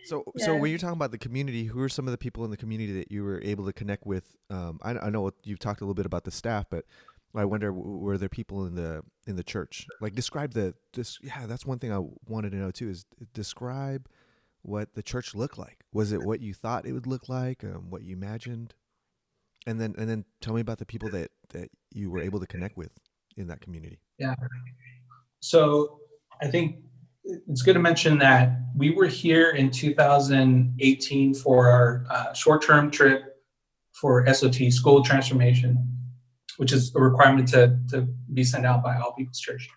So Yeah. when you're talking about the community, who are some of the people in the community that you were able to connect with? I know you've talked a little bit about the staff, but I wonder, were there people in the church? Like, describe yeah, that's one thing I wanted to know too. Is describe what the church looked like. Was it what you thought it would look like? What you imagined? And then tell me about the people that you were able to connect with in that community. Yeah. So I think it's good to mention that we were here in 2018 for our short-term trip for SOT, School of Transformation, which is a requirement to be sent out by All People's Church.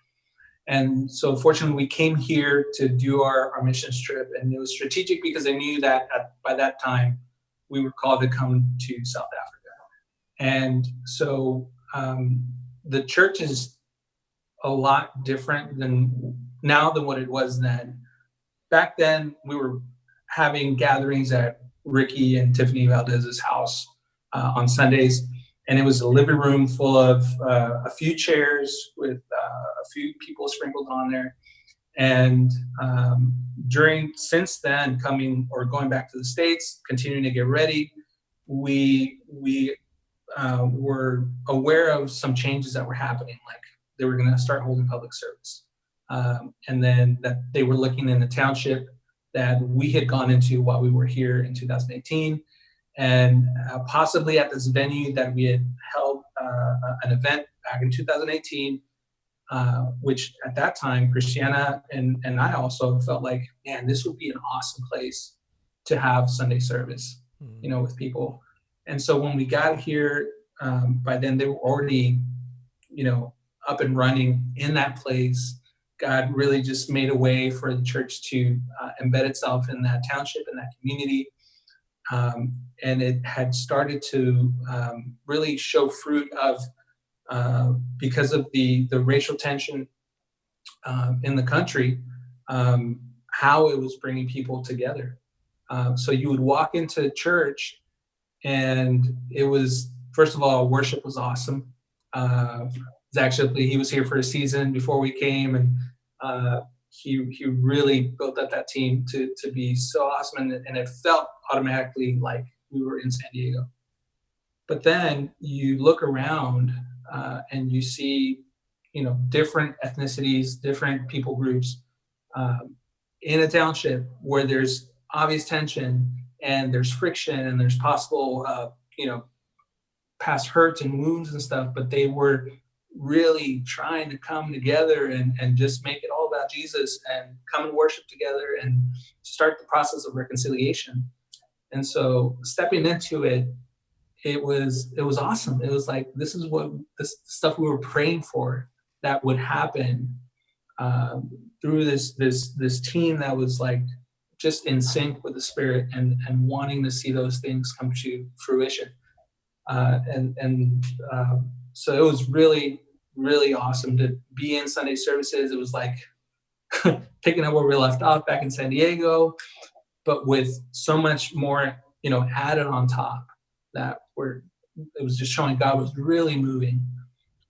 And so fortunately, we came here to do our missions trip, and it was strategic because I knew that by that time we were called to come to South Africa. And so the church is a lot different than now than what it was then. Back then, we were having gatherings at Ricky and Tiffany Valdez's house on Sundays, and it was a living room full of a few chairs with a few people sprinkled on there. And during since then, coming or going back to the States, continuing to get ready, we were aware of some changes that were happening, like they were going to start holding public service. And then that they were looking in the township that we had gone into while we were here in 2018, and possibly at this venue that we had held an event back in 2018, which at that time, Christiana and I also felt like, man, this would be an awesome place to have Sunday service, Hmm. with people. And so when we got here, by then they were already, up and running in that place. God really just made a way for the church to embed itself in that township, in that community. And it had started to really show fruit of, because of the racial tension in the country, how it was bringing people together. So you would walk into church, and it was, first of all, worship was awesome. Actually, he was here for a season before we came, and he really built up that team to be so awesome, and it felt automatically like we were in San Diego. But then you look around and you see, different ethnicities, different people groups in a township where there's obvious tension and there's friction and there's possible, past hurts and wounds and stuff, but they were really trying to come together and just make it all about Jesus and come and worship together and start the process of reconciliation. And so stepping into it, it was awesome. It was like, this is what this stuff we were praying for that would happen through this team that was like just in sync with the spirit and wanting to see those things come to fruition. So it was really, really awesome to be in Sunday services. It was like picking up where we left off back in San Diego, but with so much more, added on top, that were it was just showing God was really moving.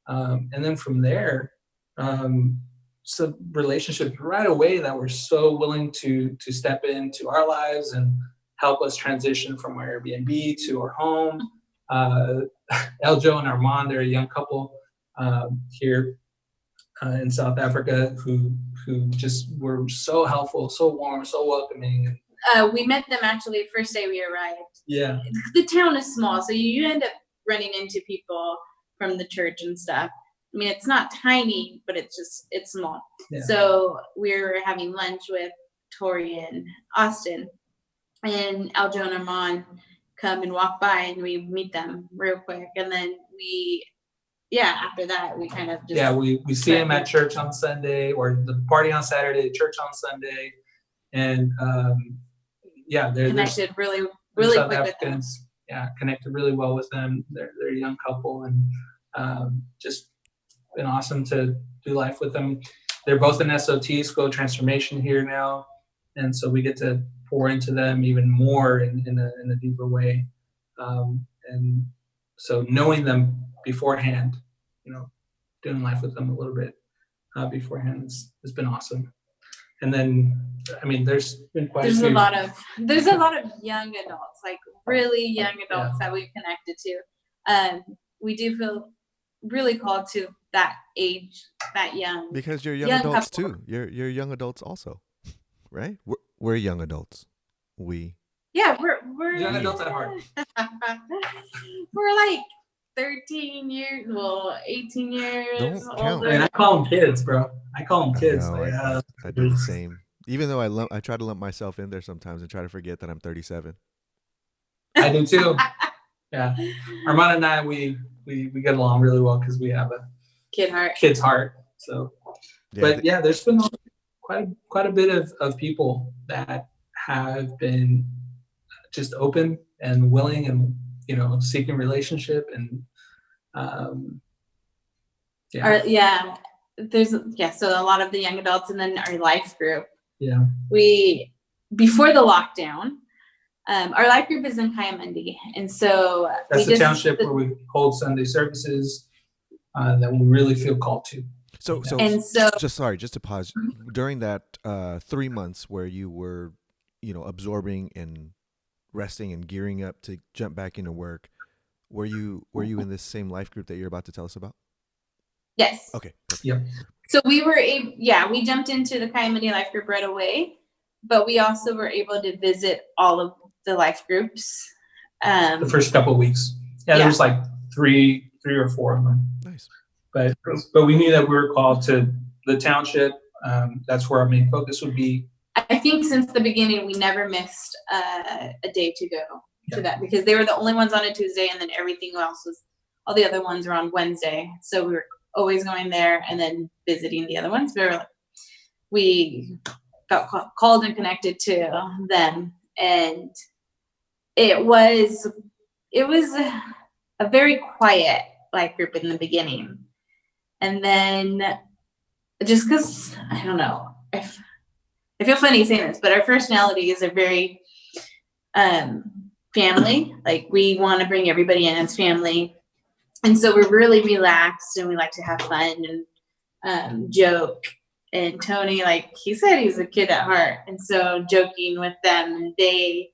And then from there, some relationships right away that were so willing to step into our lives and help us transition from our Airbnb to our home. Uh, Eljo and Armand, they're a young couple here in South Africa who just were so helpful, so warm, so welcoming. We met them actually first day we arrived. Yeah. The town is small, so you end up running into people from the church and stuff. I mean, it's not tiny, but it's small. Yeah. So we were having lunch with Tori and Austin, and Aljo and Armand come and walk by, and we meet them real quick, and then after that we kind of just we see him at church on Sunday, or the party on Saturday, church on Sunday, and they're connected really quick Africans, with them. Yeah, connected really well with them. They're a young couple, and just been awesome to do life with them. They're both in SOT, School of Transformation, here now, and so we get to pour into them even more in a deeper way. And so knowing them beforehand, doing life with them a little bit beforehand has been awesome. And then, I mean, there's been quite there's a few. there's a lot of young adults, like really young adults that we've connected to. We do feel really called to that age, that young. Because you're young adults couple. Too. You're young adults also, right? We're young adults. Yeah, we're young adults at heart. We're like 13 years, well, 18 years. Don't count. I mean, I call them kids, bro. I call them kids. I do the same. Even though I try to lump myself in there sometimes and try to forget that I'm 37. I do too. Yeah, Armand and I, we get along really well because we have a kid's heart. So, yeah, but yeah, there's been quite a bit of people that have been just open and willing and, you know, seeking relationship and so a lot of the young adults, and then our life group. Yeah. We, before the lockdown, our life group is in Kayamandi, and so that's the township where we hold Sunday services that we really feel called to. So just to pause, during that 3 months where you were, you know, absorbing and resting and gearing up to jump back into work, were you in this same life group that you're about to tell us about? Yes. Okay. Yep. So we jumped into the Kayamandi life group right away, but we also were able to visit all of the life groups. The first couple of weeks. Yeah, there was like three or four of them. Nice. But we knew that we were called to the township. That's where our main focus would be. I think since the beginning, we never missed a day to go to that, because they were the only ones on a Tuesday, and then everything else all the other ones were on Wednesday. So we were always going there and then visiting the other ones. We got called and connected to them, and it was a very quiet life group in the beginning. And then just because, I don't know, I feel funny saying this, but our personalities are very family. Like, we want to bring everybody in as family. And so we're really relaxed, and we like to have fun and joke. And Tony, like he said, he's a kid at heart. And so joking with them, they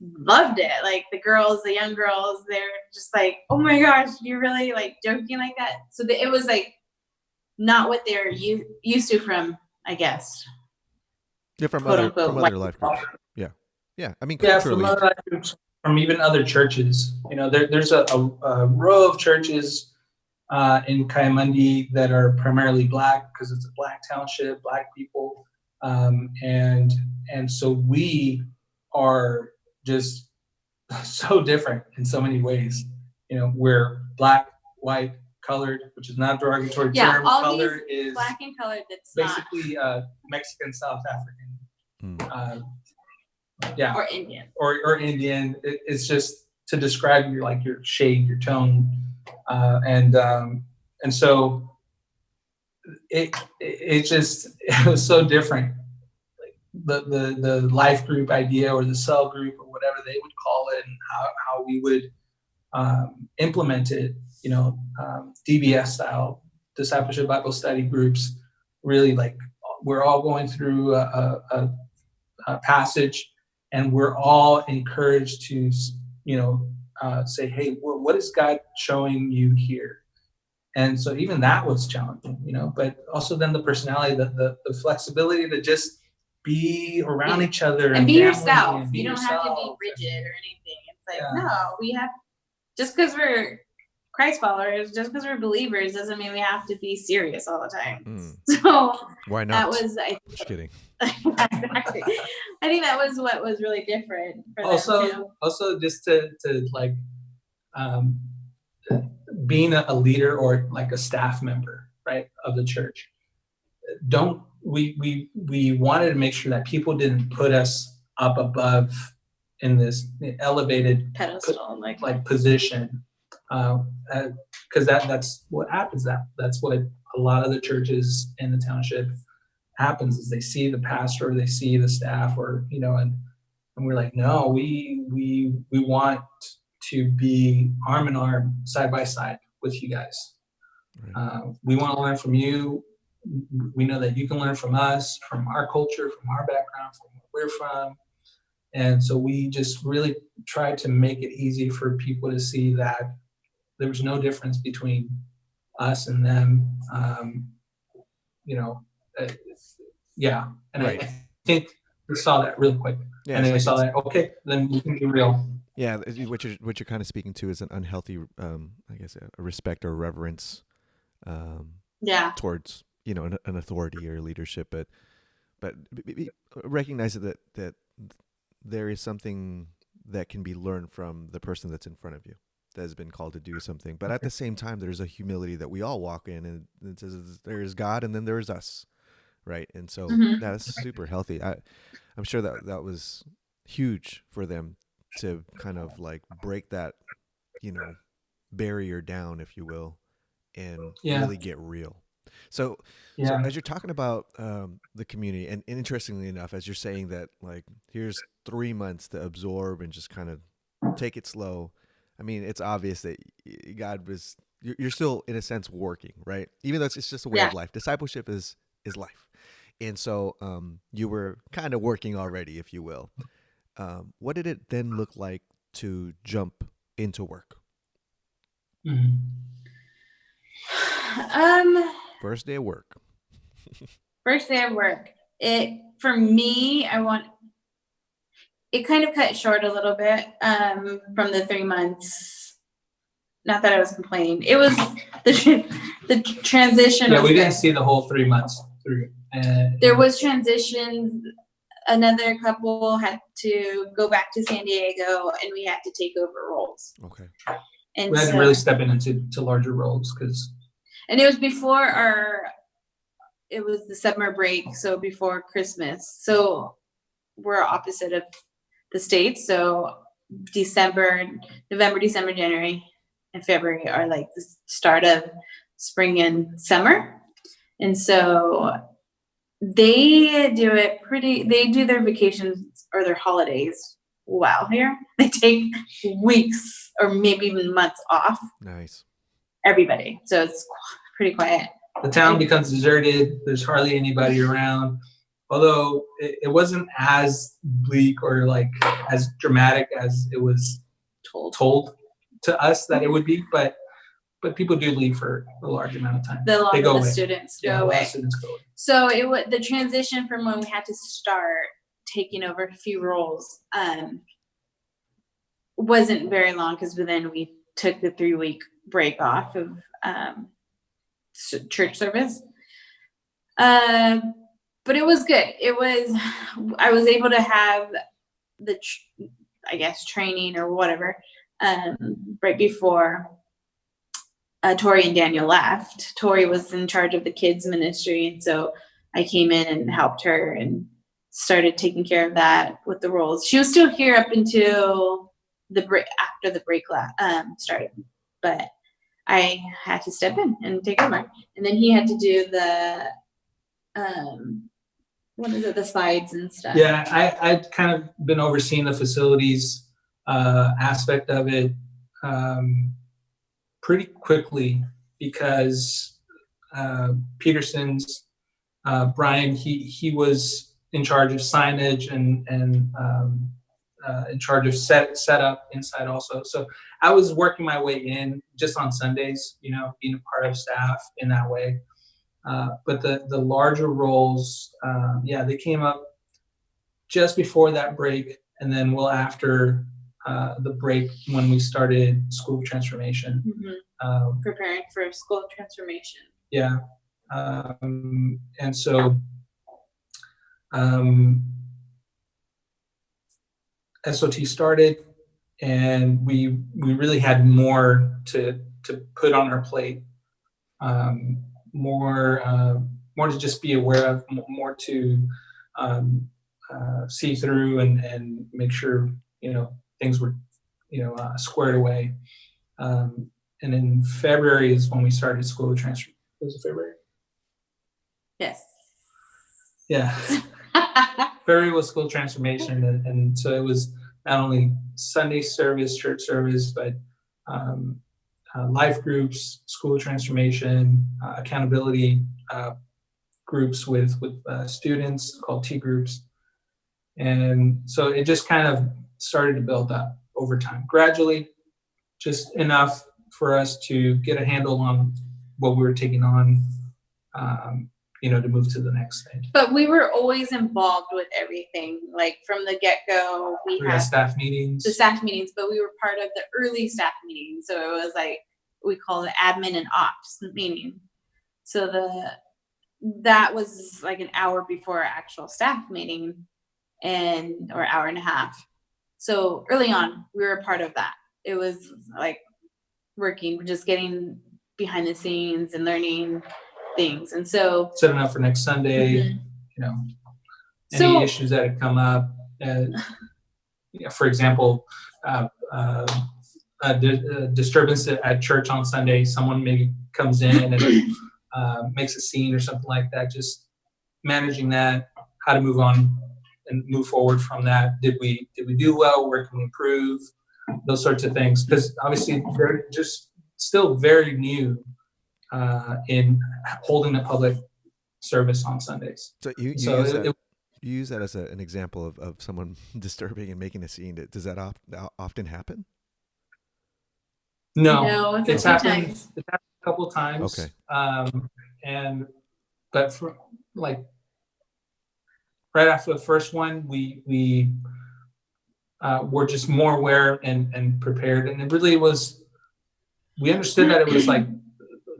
loved it. Like the young girls, they're just like, oh my gosh, you're really like joking like that. So it was like not what they're used to from, I guess. Yeah, from other life groups. Yeah. I mean, culturally. From other life groups, from even other churches. You know, there's a row of churches in Kayamandi that are primarily Black, because it's a Black township, Black people, and so we are just so different in so many ways. You know, we're Black, white, colored, which is not a derogatory term. All color these is Black and colored. That's basically Mexican, South African. Or Indian. Or Indian. It's just to describe your shade, your tone, and so it was so different. Like the life group idea, or the cell group, or whatever they would call it, and how we would implement it. You know, DBS style, discipleship Bible study groups. Really, like, we're all going through a passage, and we're all encouraged to, say, hey, what is God showing you here? And so even that was challenging, but also then the personality, the flexibility to just be around each other and be yourself. You don't have to be rigid or anything. It's like, no, we have, just because we're Christ followers, just because we're believers, doesn't mean we have to be serious all the time. So why not? Just kidding. Exactly. I think that was what was really different for them too. Also, just to like being a leader or like a staff member, right, of the church. We wanted to make sure that people didn't put us up above in this elevated pedestal, like position, because that's what happens. That's what a lot of the churches in the township happens, is they see the pastor, or they see the staff, or and we're like, no, we want to be arm in arm, side by side with you guys. Right. We want to learn from you. we know that you can learn from us, from our culture, from our background, from where we're from. And so we just really tried to make it easy for people to see that there was no difference between us and them. You know, uh, yeah. And Right. I think they saw that really quick. Yeah, And it's then they like saw it's that, okay, then we can be real. yeah. What you're kind of speaking to is an unhealthy, I guess, a respect or reverence um, Yeah. towards an authority or leadership, but recognize that there is something that can be learned from the person that's in front of you that has been called to do something. But at the same time, there's a humility that we all walk in, and it says there is God, and then there is us, right? And so Mm-hmm. that's super healthy. I'm sure that was huge for them to kind of like break that, you know, barrier down, if you will, and Yeah. really get real. So, so Yeah. as you're talking about the community, and interestingly enough, as you're saying that, like, here's 3 months to absorb and just kind of take it slow. I mean, it's obvious that God was. You're still, in a sense, working, right? Even though it's just a way Yeah. of life. Discipleship is life, and so you were kind of working already, if you will. What did it then look like to jump into work? Mhm. First day of work. First day of work. It for me, it kind of cut short a little bit from the 3 months. Not that I was complaining. It was the transition. Yeah, was we didn't good. see the whole 3 months through. There was transitions. Another couple had to go back to San Diego, and we had to take over roles. Okay. And we had to really step into larger roles and it was before it was the summer break, so before Christmas. So we're opposite of the States. So November, December, January, and February are like the start of spring and summer. And so they do their vacations or their holidays well here. They take weeks or maybe even months off. Nice. Everybody. So it's pretty quiet. The town becomes deserted. There's hardly anybody around. Although it wasn't as bleak or like as dramatic as it was told to us that it would be, but people do leave for a large amount of time. They go away. Students go away. Students go away. So the transition from when we had to start taking over a few roles wasn't very long, because then we took the 3-week break off of church service. But it was good. I was able to have the training or whatever right before Tori and Daniel left. Tori was in charge of the kids ministry, and so I came in and helped her and started taking care of that with the roles. She was still here up until the break, after the break started, but I had to step in and take over. And then he had to do the the slides and stuff. Yeah, I'd kind of been overseeing the facilities aspect of it pretty quickly, because Peterson's Brian, he was in charge of signage and in charge of setup inside also. So I was working my way in just on Sundays, being a part of staff in that way. But the larger roles, they came up just before that break, and then well after the break, when we started School of Transformation. Mm-hmm. Preparing for School of Transformation. Yeah. And so SOT started, and we really had more to put on our plate, more to just be aware of, more to see through and make sure things were squared away. And in February is when we started School of Transformation. Was it February? Yes. Yeah. February was School of Transformation, and so it was not only Sunday service, church service, but life groups, School of Transformation, accountability, groups with students called T groups. And so it just kind of started to build up over time, gradually, just enough for us to get a handle on what we were taking on, to move to the next thing. But we were always involved with everything, like from the get-go. We had staff meetings. The staff meetings, but we were part of the early staff meetings. So it was like, we call it admin and ops meeting. So that was like an hour before our actual staff meeting, or hour and a half. So early on, we were a part of that. It was like working, just getting behind the scenes and learning things. And so setting up for next Sunday, any issues that had come up. For example, a disturbance at church on Sunday, someone maybe comes in and makes a scene or something like that, just managing that, how to move on and move forward from that. Did we do well? Where can we improve? Those sorts of things. Because obviously they're just still very new in holding a public service on Sundays. So you use that as an example of someone disturbing and making a scene. Does that often happen? No, it's happened. It's happened a couple of times. Okay. But for like right after the first one, we were just more aware and prepared, and it really was. We understood that it was like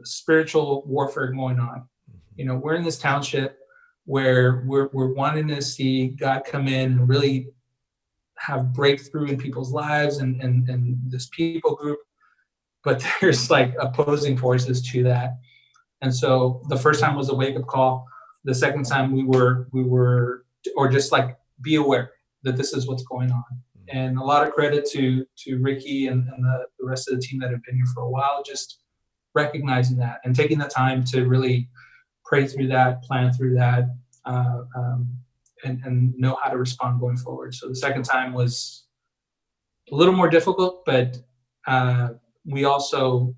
spiritual warfare going on. We're in this township where we're wanting to see God come in and really have breakthrough in people's lives and this people group, but there's like opposing forces to that. And so the first time was a wake-up call. The second time we were or just like be aware that this is what's going on. And a lot of credit to Ricky and the rest of the team that have been here for a while, just recognizing that and taking the time to really pray through that, plan through that, and know how to respond going forward. So the second time was a little more difficult, but we also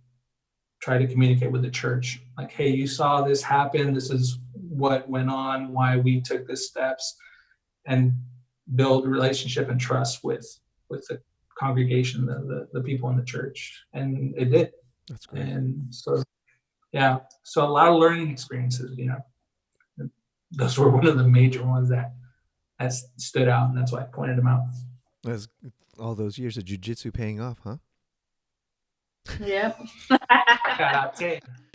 try to communicate with the church. Like, hey, you saw this happen. This is what went on, why we took these steps, and build relationship and trust with the congregation, the people in the church. And it did. That's great. And so, yeah. So a lot of learning experiences, those were one of the major ones that stood out. And that's why I pointed them out. That's all those years of jiu-jitsu paying off, huh? Yep.